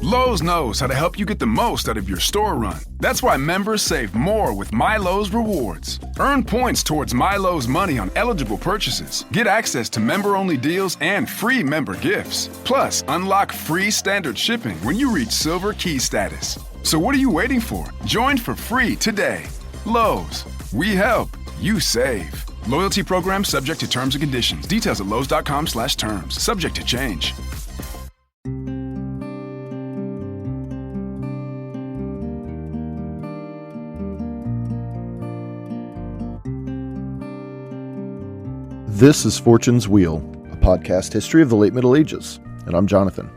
Lowe's knows how to help you get the most out of your store run. That's why members save more with My Lowe's Rewards. Earn points towards My Lowe's money on eligible purchases. Get access to member-only deals and free member gifts. Plus, unlock free standard shipping when you reach Silver Key status. So what are you waiting for? Join for free today. Lowe's. We help. You save. Loyalty program subject to terms and conditions. Details at lowes.com/terms. Subject to change. This is Fortune's Wheel, a podcast history of the late Middle Ages, and I'm Jonathan.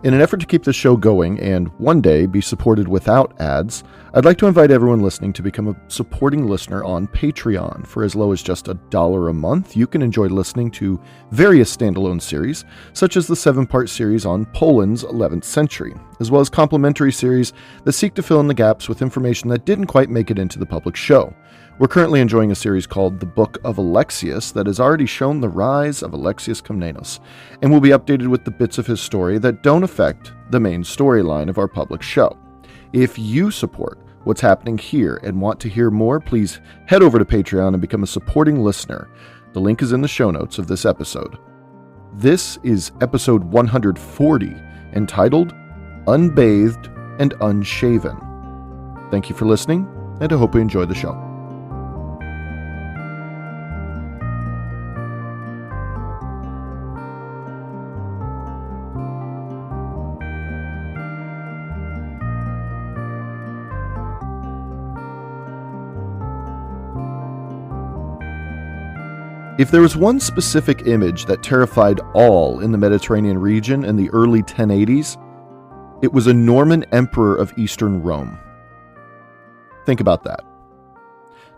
In an effort to keep this show going and one day be supported without ads, I'd like to invite everyone listening to become a supporting listener on Patreon. For as low as just $1 a month, you can enjoy listening to various standalone series, such as the 7-part series on Poland's 11th century, as well as complimentary series that seek to fill in the gaps with information that didn't quite make it into the public show. We're currently enjoying a series called The Book of Alexius that has already shown the rise of Alexius Komnenos, and will be updated with the bits of his story that don't affect the main storyline of our public show. If you support what's happening here and want to hear more, please head over to Patreon and become a supporting listener. The link is in the show notes of this episode. This is episode 140, entitled Unbathed and Unshaven. Thank you for listening, and I hope you enjoy the show. If there was one specific image that terrified all in the Mediterranean region in the early 1080s, it was a Norman emperor of Eastern Rome. Think about that.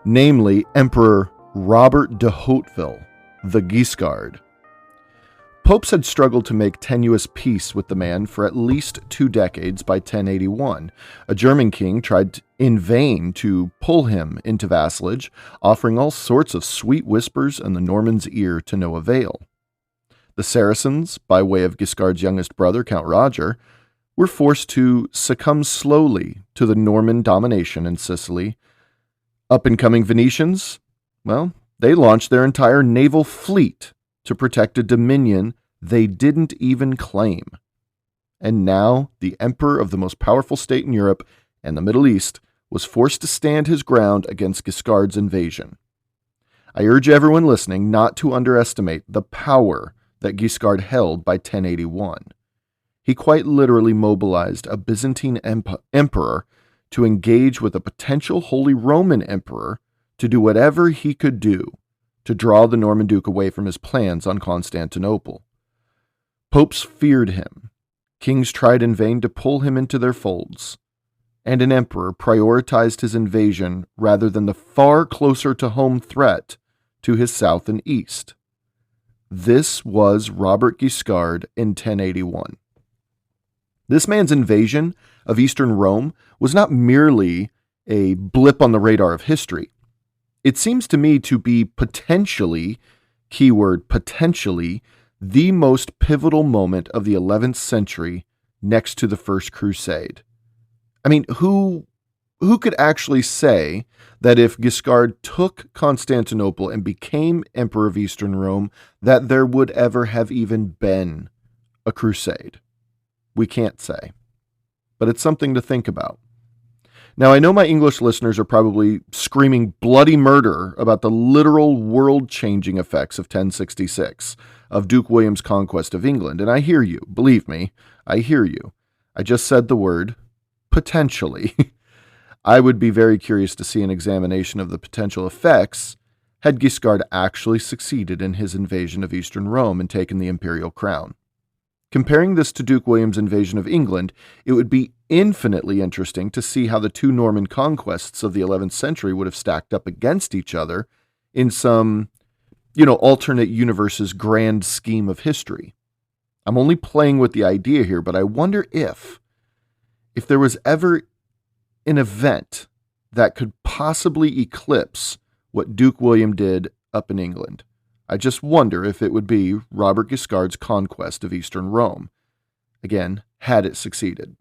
Namely, Emperor Robert de Hauteville, the Guiscard. Popes had struggled to make tenuous peace with the man for at least 2 decades by 1081. A German king tried in vain to pull him into vassalage, offering all sorts of sweet whispers in the Norman's ear to no avail. The Saracens, by way of Guiscard's youngest brother, Count Roger, were forced to succumb slowly to the Norman domination in Sicily. Up-and-coming Venetians, well, they launched their entire naval fleet to protect a dominion they didn't even claim. And now, the emperor of the most powerful state in Europe and the Middle East was forced to stand his ground against Guiscard's invasion. I urge everyone listening not to underestimate the power that Guiscard held by 1081. He quite literally mobilized a Byzantine emperor to engage with a potential Holy Roman emperor to do whatever he could do to draw the Norman Duke away from his plans on Constantinople. Popes feared him, kings tried in vain to pull him into their folds, and an emperor prioritized his invasion rather than the far closer to home threat to his south and east. This was Robert Guiscard in 1081. This man's invasion of Eastern Rome was not merely a blip on the radar of history. It seems to me to be potentially, keyword potentially, the most pivotal moment of the 11th century next to the First Crusade. I mean, who could actually say that if Guiscard took Constantinople and became Emperor of Eastern Rome, that there would ever have even been a crusade? We can't say. But it's something to think about. Now, I know my English listeners are probably screaming bloody murder about the literal world-changing effects of 1066, of Duke William's conquest of England, and I hear you. Believe me, I hear you. I just said the word potentially. I would be very curious to see an examination of the potential effects had Guiscard actually succeeded in his invasion of Eastern Rome and taken the imperial crown. Comparing this to Duke William's invasion of England, it would be infinitely interesting to see how the two Norman conquests of the 11th century would have stacked up against each other in some, alternate universe's grand scheme of history. I'm only playing with the idea here, but I wonder if there was ever an event that could possibly eclipse what Duke William did up in England. I just wonder if it would be Robert Guiscard's conquest of Eastern Rome. Again, had it succeeded.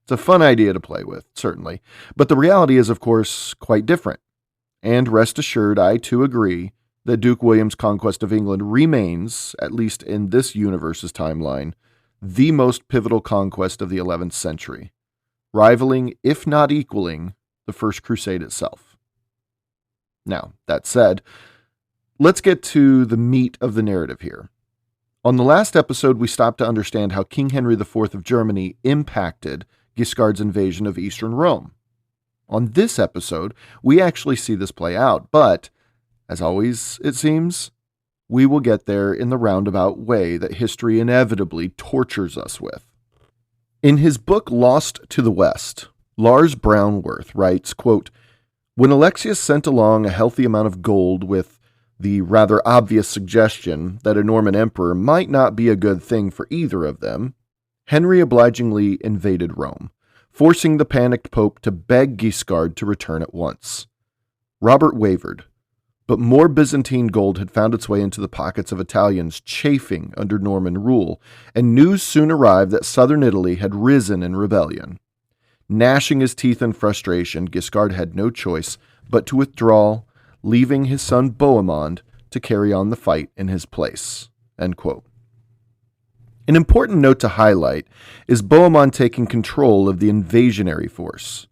It's a fun idea to play with, certainly, but the reality is, of course, quite different. And rest assured, I too agree that Duke William's conquest of England remains, at least in this universe's timeline, the most pivotal conquest of the 11th century, rivaling, if not equaling, the First Crusade itself. Now, that said, let's get to the meat of the narrative here. On the last episode, we stopped to understand how King Henry IV of Germany impacted Guiscard's invasion of Eastern Rome. On this episode, we actually see this play out, but, as always, it seems, we will get there in the roundabout way that history inevitably tortures us with. In his book Lost to the West, Lars Brownworth writes, quote, "When Alexius sent along a healthy amount of gold with the rather obvious suggestion that a Norman emperor might not be a good thing for either of them, Henry obligingly invaded Rome, forcing the panicked pope to beg Guiscard to return at once. Robert wavered, but more Byzantine gold had found its way into the pockets of Italians chafing under Norman rule, and news soon arrived that southern Italy had risen in rebellion. Gnashing his teeth in frustration, Guiscard had no choice but to withdraw, leaving his son Bohemond to carry on the fight in his place." End quote. An important note to highlight is Bohemond taking control of the invasionary force.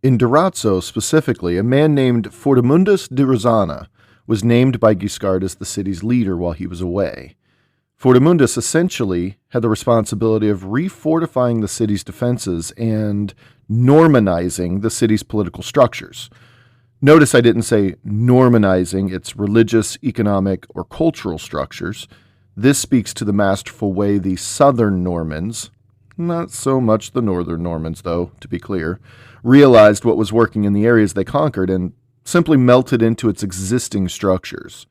In Durazzo specifically, a man named Fortimundus de Rosana was named by Guiscard as the city's leader while he was away. Fortimundus essentially had the responsibility of refortifying the city's defenses and Normanizing the city's political structures. Notice I didn't say Normanizing its religious, economic, or cultural structures. This speaks to the masterful way the southern Normans, not so much the northern Normans though, to be clear, realized what was working in the areas they conquered and simply melted into its existing structures.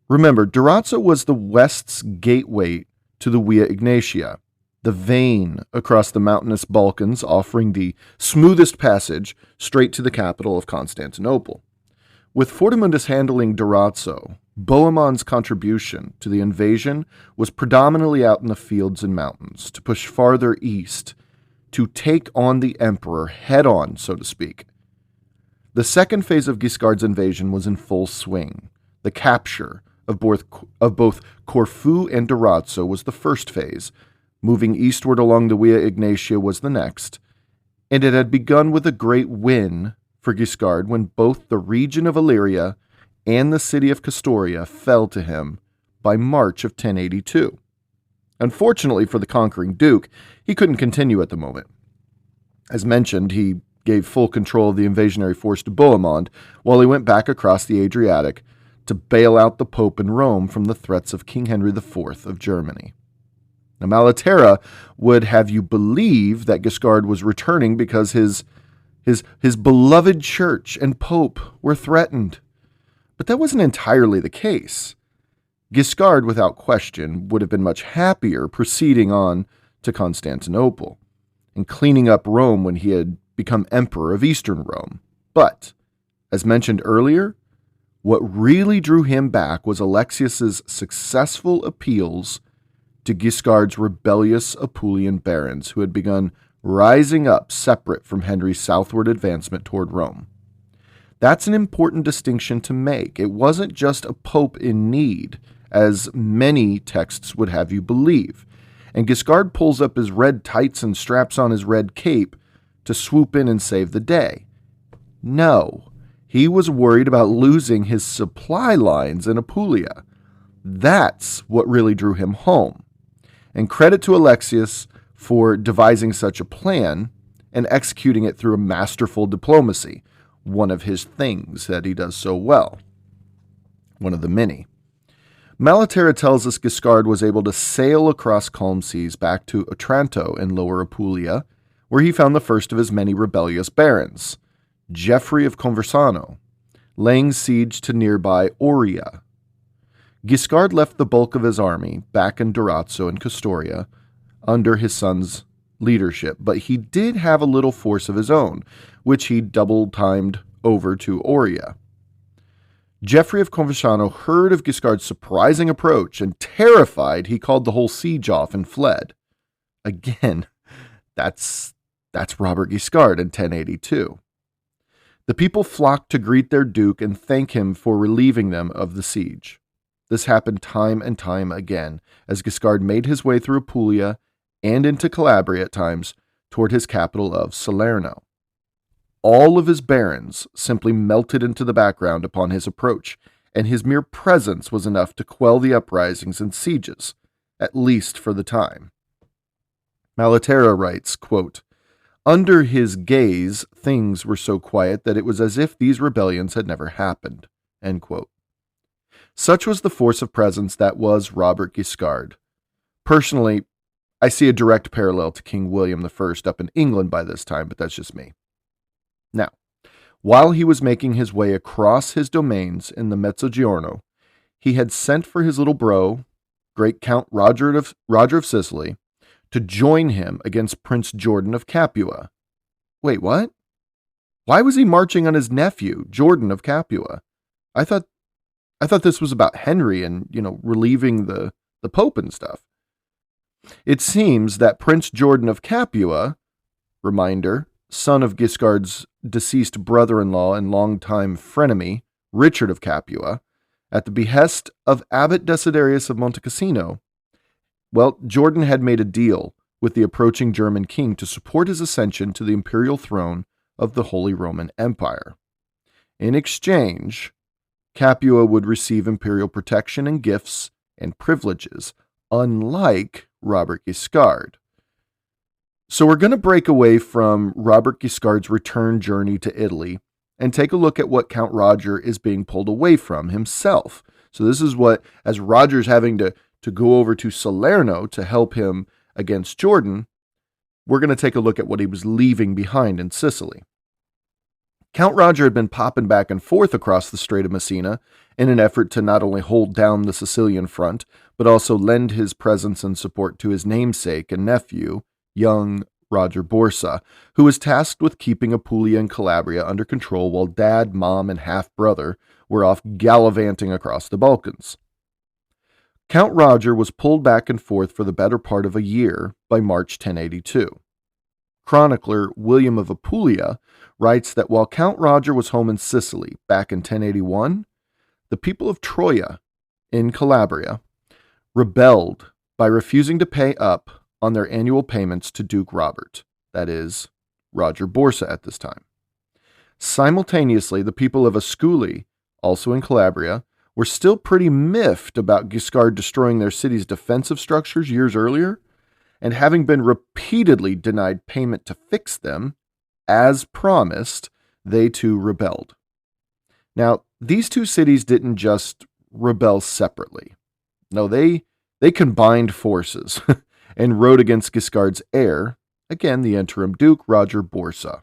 Remember, Durazzo was the West's gateway to the Via Egnatia, the vein across the mountainous Balkans offering the smoothest passage straight to the capital of Constantinople. With Fortimundus handling Durazzo, Bohemond's contribution to the invasion was predominantly out in the fields and mountains, to push farther east, to take on the emperor head-on, so to speak. The second phase of Guiscard's invasion was in full swing. The capture of both Corfu and Durazzo was the first phase. Moving eastward along the Via Egnatia was the next, and it had begun with a great win for Guiscard when both the region of Illyria and the city of Castoria fell to him by March of 1082. Unfortunately for the conquering duke, he couldn't continue at the moment. As mentioned, he gave full control of the invasionary force to Bohemond while he went back across the Adriatic to bail out the Pope in Rome from the threats of King Henry IV of Germany. Now, Malaterra would have you believe that Guiscard was returning because his beloved church and Pope were threatened. But that wasn't entirely the case. Guiscard, without question, would have been much happier proceeding on to Constantinople and cleaning up Rome when he had become emperor of Eastern Rome. But, as mentioned earlier, what really drew him back was Alexius's successful appeals to Guiscard's rebellious Apulian barons who had begun rising up separate from Henry's southward advancement toward Rome. That's an important distinction to make. It wasn't just a pope in need, as many texts would have you believe, and Guiscard pulls up his red tights and straps on his red cape to swoop in and save the day. No, he was worried about losing his supply lines in Apulia. That's what really drew him home. And credit to Alexius for devising such a plan and executing it through a masterful diplomacy, one of his things that he does so well. One of the many. Malaterra tells us Guiscard was able to sail across calm seas back to Otranto in Lower Apulia, where he found the first of his many rebellious barons, Geoffrey of Conversano, laying siege to nearby Oria. Guiscard left the bulk of his army back in Durazzo and Castoria under his son's leadership, but he did have a little force of his own, which he double-timed over to Oria. Geoffrey of Conversano heard of Guiscard's surprising approach, and terrified, he called the whole siege off and fled. Again, that's Robert Guiscard in 1082. The people flocked to greet their duke and thank him for relieving them of the siege. This happened time and time again, as Guiscard made his way through Apulia and into Calabria at times toward his capital of Salerno. All of his barons simply melted into the background upon his approach, and his mere presence was enough to quell the uprisings and sieges, at least for the time. Malaterra writes, quote, "Under his gaze, things were so quiet that it was as if these rebellions had never happened." End quote. Such was the force of presence that was Robert Guiscard. Personally, I see a direct parallel to King William I up in England by this time, but that's just me. Now, while he was making his way across his domains in the Mezzogiorno, he had sent for his little bro, great Count Roger of Sicily, to join him against Prince Jordan of Capua. Wait, what? Why was he marching on his nephew, Jordan of Capua? I thought this was about Henry and, relieving the Pope and stuff. It seems that Prince Jordan of Capua, reminder, son of Guiscard's deceased brother-in-law and longtime frenemy, Richard of Capua, at the behest of Abbot Desiderius of Monte Cassino, Jordan had made a deal with the approaching German king to support his ascension to the imperial throne of the Holy Roman Empire. In exchange, Capua would receive imperial protection and gifts and privileges, unlike Robert Guiscard. So we're going to break away from Robert Guiscard's return journey to Italy and take a look at what Count Roger is being pulled away from himself. So this is what, as Roger's having to go over to Salerno to help him against Jordan, we're going to take a look at what he was leaving behind in Sicily. Count Roger had been popping back and forth across the Strait of Messina in an effort to not only hold down the Sicilian front, but also lend his presence and support to his namesake and nephew, young Roger Borsa, who was tasked with keeping Apulia and Calabria under control while dad, mom, and half-brother were off gallivanting across the Balkans. Count Roger was pulled back and forth for the better part of a year by March 1082. Chronicler William of Apulia writes that while Count Roger was home in Sicily back in 1081, the people of Troia in Calabria rebelled by refusing to pay up on their annual payments to Duke Robert, that is, Roger Borsa at this time. Simultaneously, the people of Ascoli, also in Calabria, were still pretty miffed about Guiscard destroying their city's defensive structures years earlier, and having been repeatedly denied payment to fix them, as promised, they too rebelled. Now, these two cities didn't just rebel separately. No, they combined forces and rode against Guiscard's heir, again the interim Duke, Roger Borsa.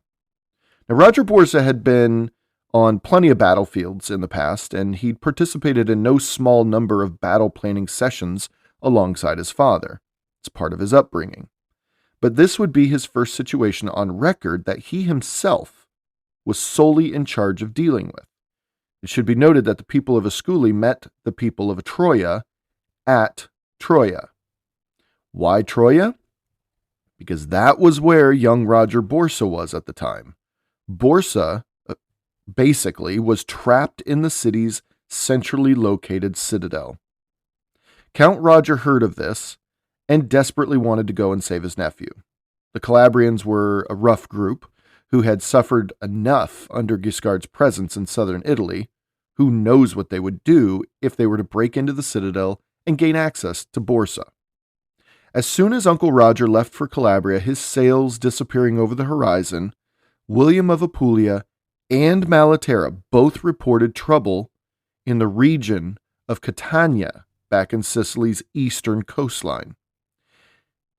Now, Roger Borsa had been on plenty of battlefields in the past, and he'd participated in no small number of battle planning sessions alongside his father. It's part of his upbringing. But this would be his first situation on record that he himself was solely in charge of dealing with. It should be noted that the people of Ascoli met the people of Troia at Troia. Why Troia? Because that was where young Roger Borsa was at the time. Borsa, basically, was trapped in the city's centrally located citadel. Count Roger heard of this and desperately wanted to go and save his nephew. The Calabrians were a rough group who had suffered enough under Guiscard's presence in southern Italy. Who knows what they would do if they were to break into the citadel and gain access to Borsa. As soon as Uncle Roger left for Calabria, his sails disappearing over the horizon, William of Apulia and Malaterra both reported trouble in the region of Catania back in Sicily's eastern coastline.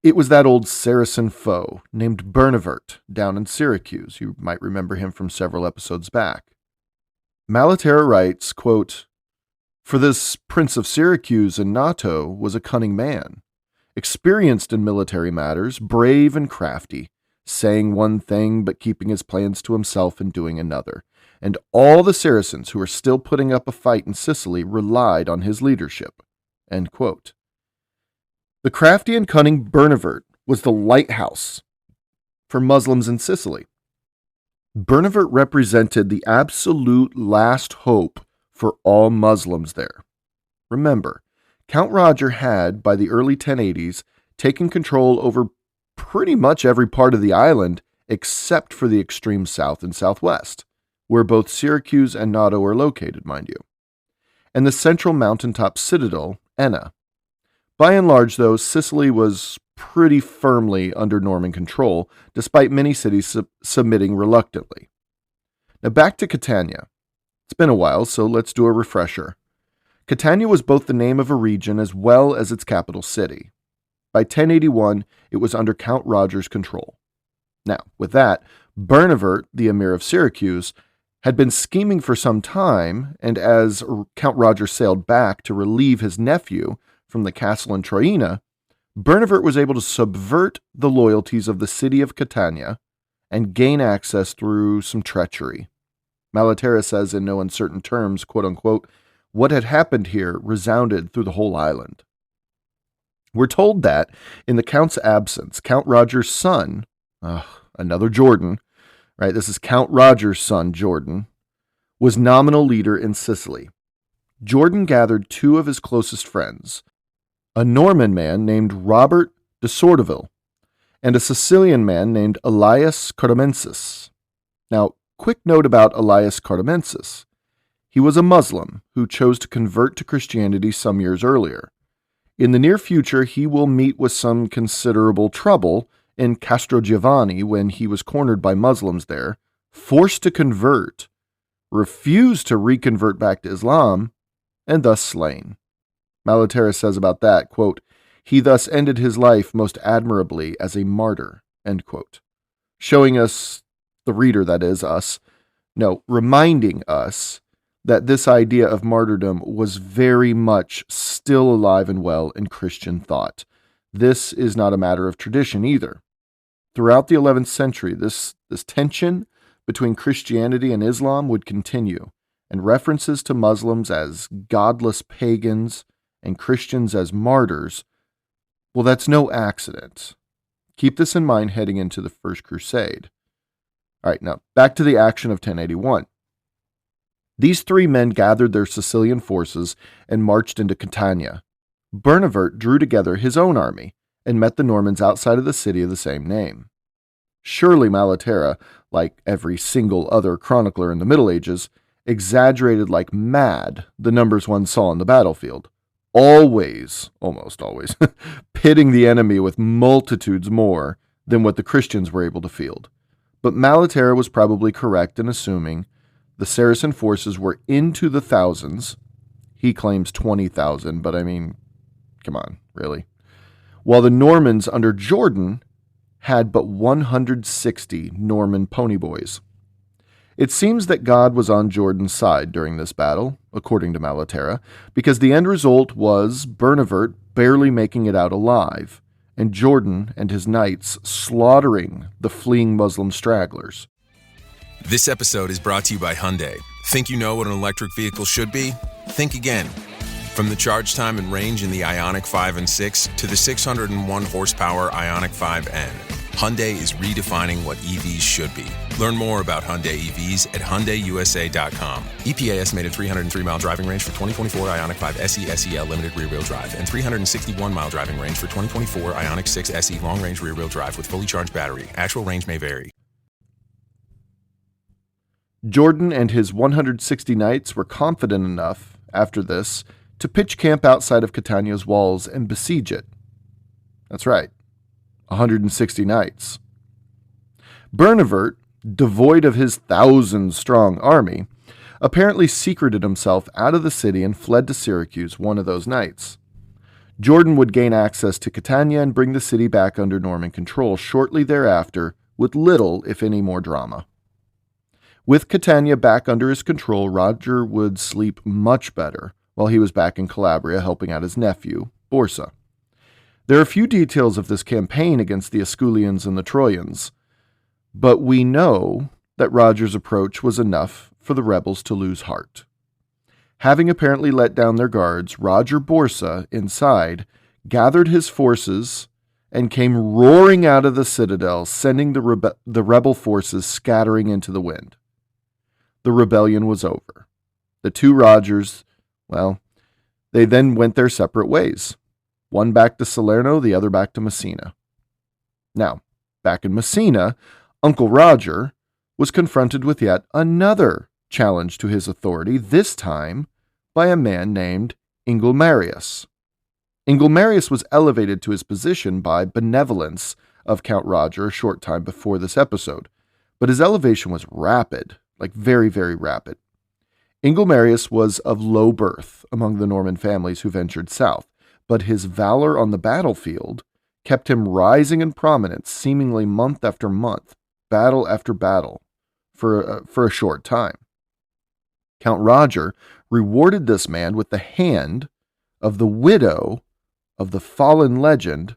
It was that old Saracen foe named Bernavert down in Syracuse. You might remember him from several episodes back. Malaterra writes, quote, "For this Prince of Syracuse and Nato was a cunning man, experienced in military matters, brave and crafty, saying one thing but keeping his plans to himself and doing another. And all the Saracens who were still putting up a fight in Sicily relied on his leadership." End quote. The crafty and cunning Bernavert was the lighthouse for Muslims in Sicily. Bernavert represented the absolute last hope for all Muslims there. Remember, Count Roger had, by the early 1080s, taken control over pretty much every part of the island except for the extreme south and southwest, where both Syracuse and Noto are located, mind you, and the central mountaintop citadel, Enna. By and large, though, Sicily was pretty firmly under Norman control, despite many cities submitting reluctantly. Now back to Catania. It's been a while, so let's do a refresher. Catania was both the name of a region as well as its capital city. By 1081, it was under Count Roger's control. Now, with that, Bernavert, the Emir of Syracuse, had been scheming for some time, and as Count Roger sailed back to relieve his nephew from the castle in Troina, Bernavert was able to subvert the loyalties of the city of Catania and gain access through some treachery. Malaterra says in no uncertain terms, quote-unquote, what had happened here resounded through the whole island. We're told that, in the Count's absence, Count Roger's son, another Jordan, right? This is Count Roger's son, Jordan, was nominal leader in Sicily. Jordan gathered two of his closest friends, a Norman man named Robert de Sourdeville and a Sicilian man named Elias Cardamensis. Now, quick note about Elias Cardamensis. He was a Muslim who chose to convert to Christianity some years earlier. In the near future, he will meet with some considerable trouble in Castrogiovanni when he was cornered by Muslims there, forced to convert, refused to reconvert back to Islam, and thus slain. Malaterra says about that, quote, he thus ended his life most admirably as a martyr, end quote. Showing us, the reader that is, reminding us that this idea of martyrdom was very much still alive and well in Christian thought. This is not a matter of tradition either. Throughout the 11th century, this tension between Christianity and Islam would continue, and references to Muslims as godless pagans and Christians as martyrs, well, that's no accident. Keep this in mind heading into the First Crusade. All right, now back to the action of 1081. These three men gathered their Sicilian forces and marched into Catania. Bernavert drew together his own army and met the Normans outside of the city of the same name. Surely Malaterra, like every single other chronicler in the Middle Ages, exaggerated like mad the numbers one saw on the battlefield, almost always, pitting the enemy with multitudes more than what the Christians were able to field. But Malaterra was probably correct in assuming the Saracen forces were into the thousands. He claims 20,000, but I mean, come on, really? While the Normans under Jordan had but 160 Norman ponyboys. It seems that God was on Jordan's side during this battle, according to Malaterra, because the end result was Bernavert barely making it out alive, and Jordan and his knights slaughtering the fleeing Muslim stragglers. This episode is brought to you by Hyundai. Think you know what an electric vehicle should be? Think again. From the charge time and range in the Ioniq 5 and 6 to the 601 horsepower Ioniq 5N, Hyundai is redefining what EVs should be. Learn more about Hyundai EVs at HyundaiUSA.com. EPA estimated 303-mile driving range for 2024 Ioniq 5 SE SEL limited rear-wheel drive and 361-mile driving range for 2024 Ioniq 6 SE long-range rear-wheel drive with fully charged battery. Actual range may vary. Jordan and his 160 knights were confident enough, after this, to pitch camp outside of Catania's walls and besiege it. That's right, 160 knights. Bernavert, devoid of his 1,000-strong army, apparently secreted himself out of the city and fled to Syracuse one of those nights. Jordan would gain access to Catania and bring the city back under Norman control shortly thereafter, with little, if any, more drama. With Catania back under his control, Roger would sleep much better while he was back in Calabria helping out his nephew, Borsa. There are few details of this campaign against the Asculians and the Trojans, but we know that Roger's approach was enough for the rebels to lose heart. Having apparently let down their guards, Roger Borsa, inside, gathered his forces and came roaring out of the citadel, sending the rebel forces scattering into the wind. The rebellion was over. The two Rogers, well, they then went their separate ways. One back to Salerno, the other back to Messina. Now, back in Messina, Uncle Roger was confronted with yet another challenge to his authority, this time by a man named Ingulmarius. Ingulmarius was elevated to his position by benevolence of Count Roger a short time before this episode, but his elevation was rapid, like very, very rapid. Ingulmarius was of low birth among the Norman families who ventured south, but his valor on the battlefield kept him rising in prominence seemingly month after month, battle after battle, for a short time. Count Roger rewarded this man with the hand of the widow of the fallen legend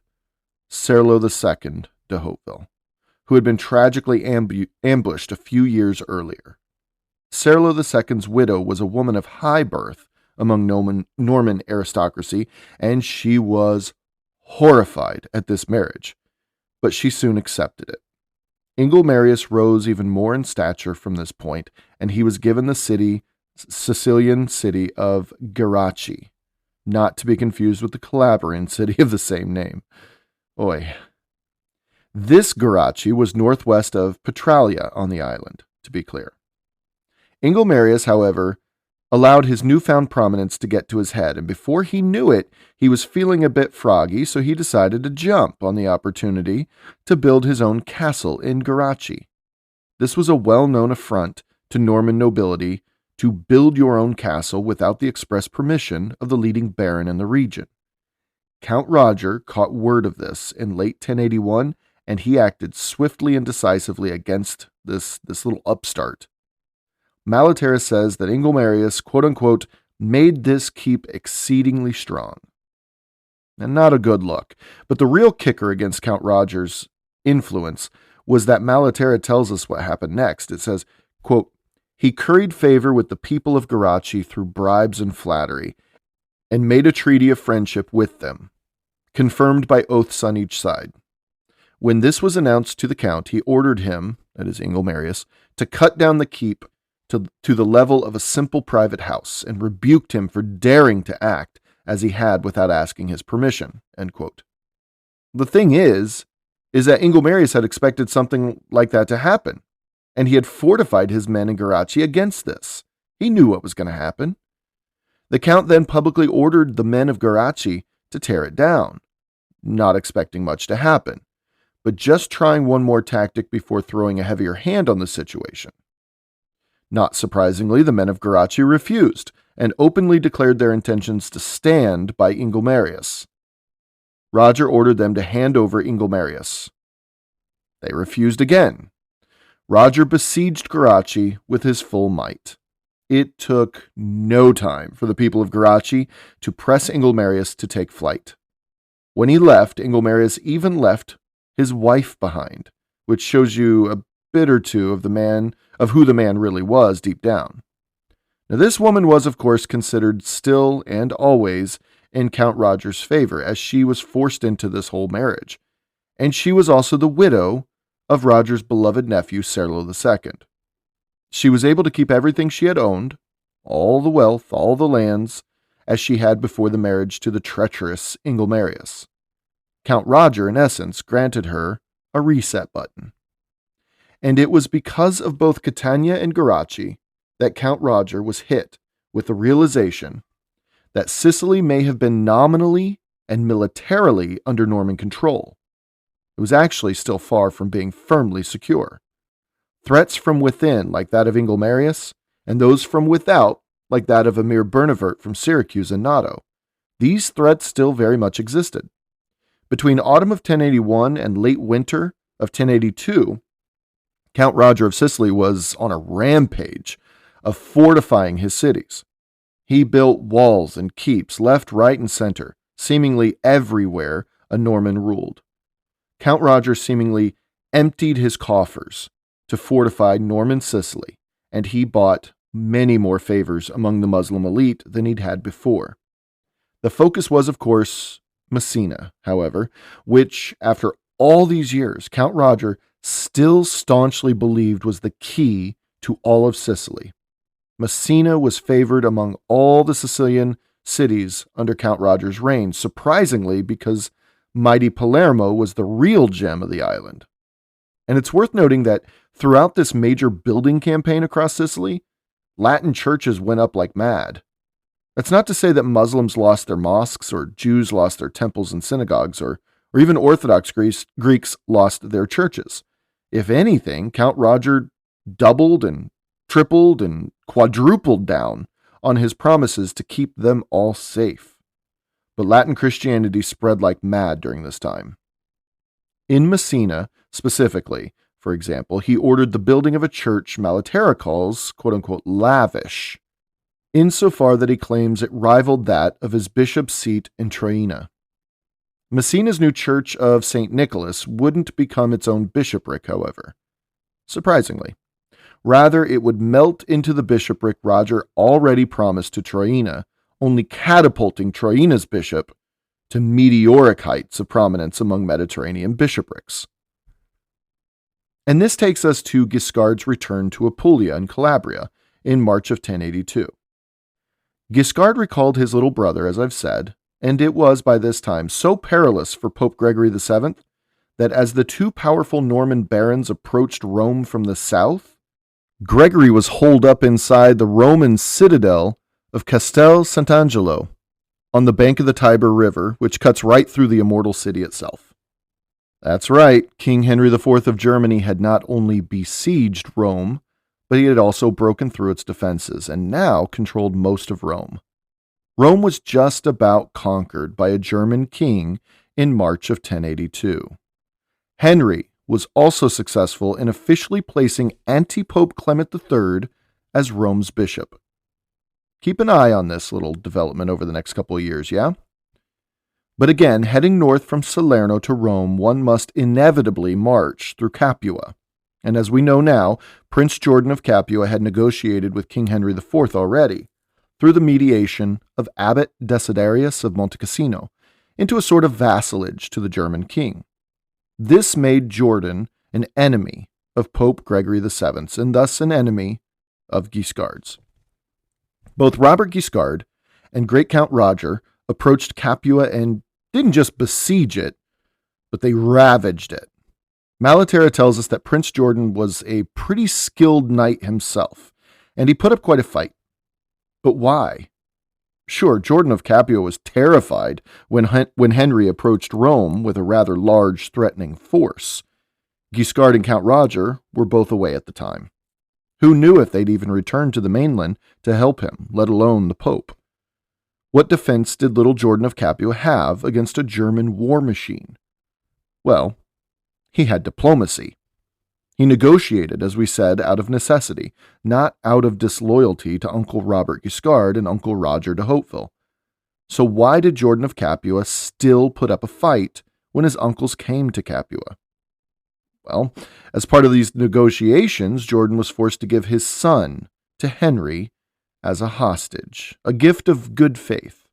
Serlo II de Hauteville, who had been tragically ambushed a few years earlier. Serlo II's widow was a woman of high birth among Norman aristocracy, and she was horrified at this marriage, but she soon accepted it. Ingulmarius rose even more in stature from this point, and he was given the Sicilian city of Geraci, not to be confused with the Calabrian city of the same name. Oy. This Geraci was northwest of Petralia on the island, to be clear. Ingulmarius, however, allowed his newfound prominence to get to his head, and before he knew it, he was feeling a bit froggy, so he decided to jump on the opportunity to build his own castle in Geraci. This was a well-known affront to Norman nobility to build your own castle without the express permission of the leading baron in the region. Count Roger caught word of this in late 1081, and he acted swiftly and decisively against this little upstart. Malaterus says that Ingulmarius, quote-unquote, made this keep exceedingly strong. And not a good look. But the real kicker against Count Roger's influence was that Malaterus tells us what happened next. It says, quote, he curried favor with the people of Geraci through bribes and flattery, and made a treaty of friendship with them, confirmed by oaths on each side. When this was announced to the count, he ordered him, that is Ingulmarius, to cut down the keep to the level of a simple private house, and rebuked him for daring to act as he had without asking his permission. End quote. The thing is that Ingulmarius had expected something like that to happen, and he had fortified his men in Geraci against this. He knew what was going to happen. The count then publicly ordered the men of Geraci to tear it down, not expecting much to happen, but just trying one more tactic before throwing a heavier hand on the situation. Not surprisingly, the men of Geraci refused and openly declared their intentions to stand by Ingulmarius. Roger ordered them to hand over Ingulmarius. They refused again. Roger besieged Geraci with his full might. It took no time for the people of Geraci to press Ingulmarius to take flight. When he left, Ingulmarius even left his wife behind, which shows you a bit or two of who the man really was deep down. Now, this woman was, of course, considered still and always in Count Roger's favor, as she was forced into this whole marriage, and she was also the widow of Roger's beloved nephew, Serlo II. She was able to keep everything she had owned, all the wealth, all the lands, as she had before the marriage to the treacherous Ingulmarius. Count Roger, in essence, granted her a reset button. And it was because of both Catania and Geraci that Count Roger was hit with the realization that Sicily may have been nominally and militarily under Norman control. It was actually still far from being firmly secure. Threats from within, like that of Ingulmarius, and those from without, like that of Emir Bernavert from Syracuse and Nato, these threats still very much existed. Between autumn of 1081 and late winter of 1082, Count Roger of Sicily was on a rampage of fortifying his cities. He built walls and keeps left, right, and center, seemingly everywhere a Norman ruled. Count Roger seemingly emptied his coffers to fortify Norman Sicily, and he bought many more favors among the Muslim elite than he'd had before. The focus was, of course, Messina, however, which, after all these years, Count Roger still staunchly believed was the key to all of Sicily. Messina was favored among all the Sicilian cities under Count Roger's reign, surprisingly, because mighty Palermo was the real gem of the island. And it's worth noting that throughout this major building campaign across Sicily, Latin churches went up like mad. That's not to say that Muslims lost their mosques, or Jews lost their temples and synagogues, or even Orthodox Greeks lost their churches. If anything, Count Roger doubled and tripled and quadrupled down on his promises to keep them all safe. But Latin Christianity spread like mad during this time. In Messina, specifically, for example, he ordered the building of a church Malaterra calls, quote-unquote, lavish, insofar that he claims it rivaled that of his bishop's seat in Traina. Messina's new church of St. Nicholas wouldn't become its own bishopric, however. Surprisingly. Rather, it would melt into the bishopric Roger already promised to Traina, only catapulting Traina's bishop to meteoric heights of prominence among Mediterranean bishoprics. And this takes us to Guiscard's return to Apulia in Calabria in March of 1082. Guiscard recalled his little brother, as I've said, and it was by this time so perilous for Pope Gregory VII that as the two powerful Norman barons approached Rome from the south, Gregory was holed up inside the Roman citadel of Castel Sant'Angelo on the bank of the Tiber River, which cuts right through the immortal city itself. That's right, King Henry IV of Germany had not only besieged Rome, but he had also broken through its defenses and now controlled most of Rome. Rome was just about conquered by a German king in March of 1082. Henry was also successful in officially placing anti-Pope Clement III as Rome's bishop. Keep an eye on this little development over the next couple of years, yeah? But again, heading north from Salerno to Rome, one must inevitably march through Capua. And as we know now, Prince Jordan of Capua had negotiated with King Henry IV already, through the mediation of Abbot Desiderius of Monte Cassino, into a sort of vassalage to the German king. This made Jordan an enemy of Pope Gregory VII, and thus an enemy of Guiscard's. Both Robert Guiscard and Great Count Roger approached Capua and didn't just besiege it, but they ravaged it. Malaterra tells us that Prince Jordan was a pretty skilled knight himself, and he put up quite a fight. But why? Sure, Jordan of Capua was terrified when Henry approached Rome with a rather large, threatening force. Guiscard and Count Roger were both away at the time. Who knew if they'd even return to the mainland to help him, let alone the Pope? What defense did little Jordan of Capua have against a German war machine? Well, he had diplomacy. He negotiated, as we said, out of necessity, not out of disloyalty to Uncle Robert Guiscard and Uncle Roger de Hauteville. So why did Jordan of Capua still put up a fight when his uncles came to Capua? Well, as part of these negotiations, Jordan was forced to give his son to Henry as a hostage, a gift of good faith.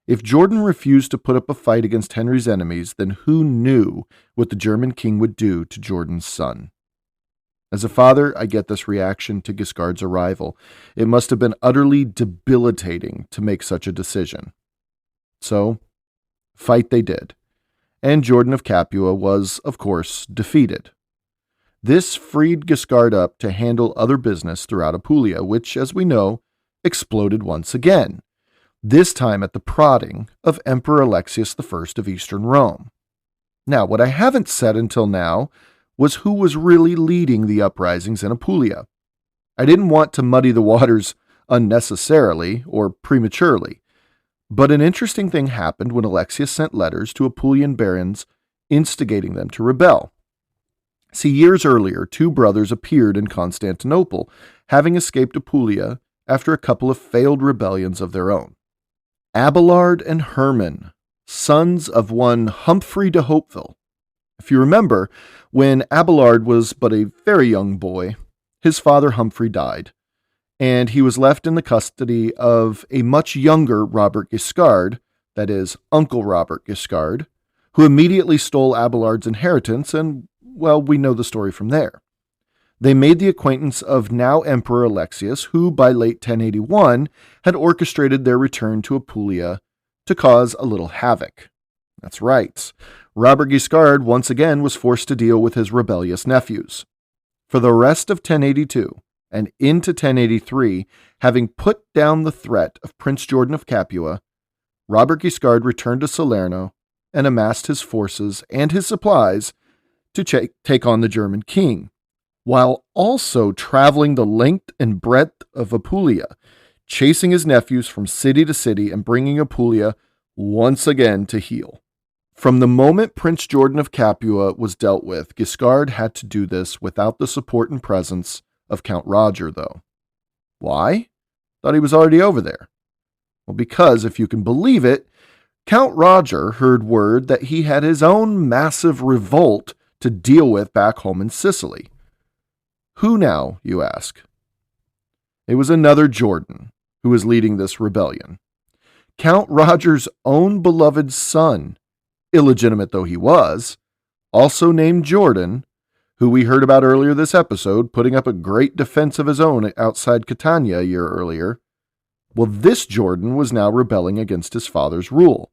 If Jordan refused to put up a fight against Henry's enemies, then who knew what the German king would do to Jordan's son? As a father, I get this reaction to Guiscard's arrival. It must have been utterly debilitating to make such a decision. So, fight they did. And Jordan of Capua was, of course, defeated. This freed Guiscard up to handle other business throughout Apulia, which, as we know, exploded once again, this time at the prodding of Emperor Alexius I of Eastern Rome. Now, what I haven't said until now was who was really leading the uprisings in Apulia. I didn't want to muddy the waters unnecessarily or prematurely, but an interesting thing happened when Alexius sent letters to Apulian barons instigating them to rebel. See, years earlier, two brothers appeared in Constantinople, having escaped Apulia after a couple of failed rebellions of their own. Abelard and Herman, sons of one Humphrey de Hauteville. If you remember, when Abelard was but a very young boy, his father Humphrey died, and he was left in the custody of a much younger Robert Guiscard, that is, Uncle Robert Guiscard, who immediately stole Abelard's inheritance, and, well, we know the story from there. They made the acquaintance of now Emperor Alexius, who by late 1081 had orchestrated their return to Apulia to cause a little havoc. That's right. Robert Guiscard once again was forced to deal with his rebellious nephews. For the rest of 1082 and into 1083, having put down the threat of Prince Jordan of Capua, Robert Guiscard returned to Salerno and amassed his forces and his supplies to take on the German king, while also traveling the length and breadth of Apulia, chasing his nephews from city to city and bringing Apulia once again to heel. From the moment Prince Jordan of Capua was dealt with, Guiscard had to do this without the support and presence of Count Roger, though. Why? Thought he was already over there. Well, because, if you can believe it, Count Roger heard word that he had his own massive revolt to deal with back home in Sicily. Who now, you ask? It was another Jordan who was leading this rebellion. Count Roger's own beloved son, illegitimate though he was, also named Jordan, who we heard about earlier this episode, putting up a great defense of his own outside Catania a year earlier. Well, this Jordan was now rebelling against his father's rule.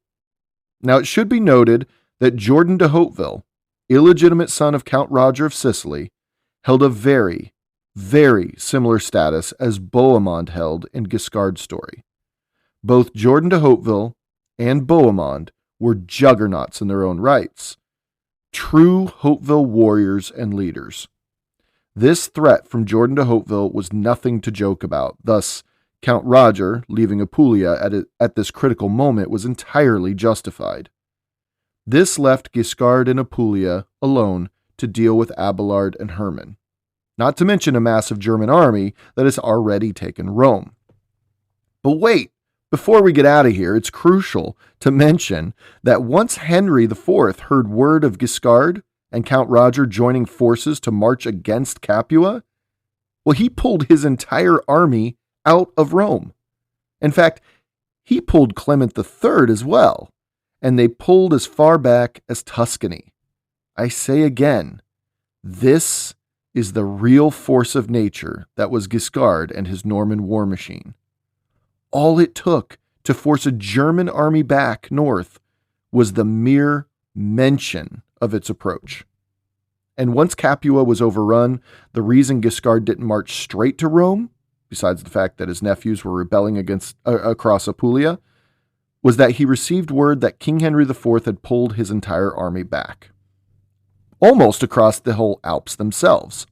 Now, it should be noted that Jordan de Hauteville, illegitimate son of Count Roger of Sicily, held a very, very similar status as Bohemond held in Guiscard's story. Both Jordan de Hauteville and Bohemond were juggernauts in their own rights, true Hauteville warriors and leaders. This threat from Jordan de Hauteville was nothing to joke about. Thus, Count Roger leaving Apulia at this critical moment was entirely justified. This left Guiscard and Apulia alone to deal with Abelard and Hermann, not to mention a massive German army that has already taken Rome. But wait, before we get out of here, it's crucial to mention that once Henry IV heard word of Guiscard and Count Roger joining forces to march against Capua, well, he pulled his entire army out of Rome. In fact, he pulled Clement III as well, and they pulled as far back as Tuscany. I say again, this is the real force of nature that was Guiscard and his Norman war machine. All it took to force a German army back north was the mere mention of its approach. And once Capua was overrun, the reason Guiscard didn't march straight to Rome, besides the fact that his nephews were rebelling across Apulia, was that he received word that King Henry IV had pulled his entire army back, almost across the whole Alps themselves.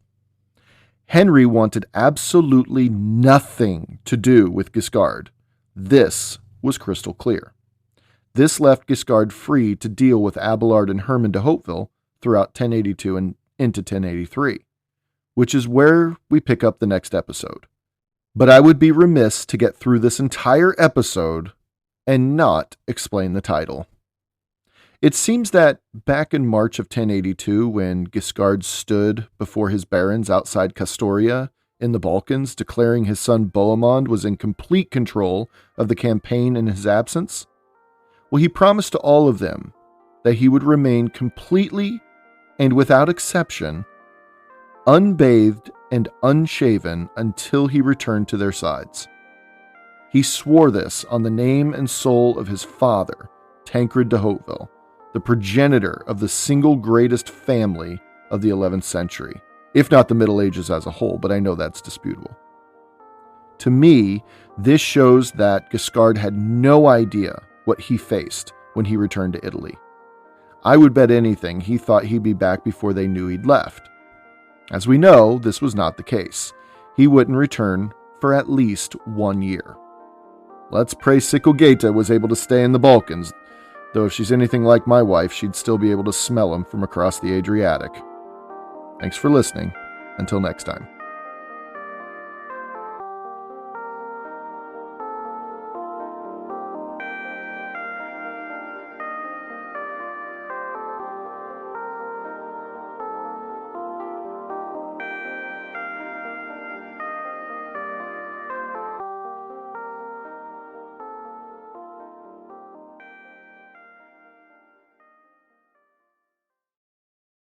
Henry wanted absolutely nothing to do with Guiscard. This was crystal clear. This left Guiscard free to deal with Abelard and Hermann de Hauteville throughout 1082 and into 1083, which is where we pick up the next episode. But I would be remiss to get through this entire episode and not explain the title. It seems that back in March of 1082, when Guiscard stood before his barons outside Kastoria in the Balkans, declaring his son Bohemond was in complete control of the campaign in his absence, well, he promised to all of them that he would remain completely and without exception unbathed and unshaven until he returned to their sides. He swore this on the name and soul of his father, Tancred de Hauteville, the progenitor of the single greatest family of the 11th century, if not the Middle Ages as a whole, but I know that's disputable. To me, this shows that Guiscard had no idea what he faced when he returned to Italy. I would bet anything he thought he'd be back before they knew he'd left. As we know, this was not the case. He wouldn't return for at least 1 year. Let's pray Sikelgaita was able to stay in the Balkans, though if she's anything like my wife, she'd still be able to smell him from across the Adriatic. Thanks for listening. Until next time.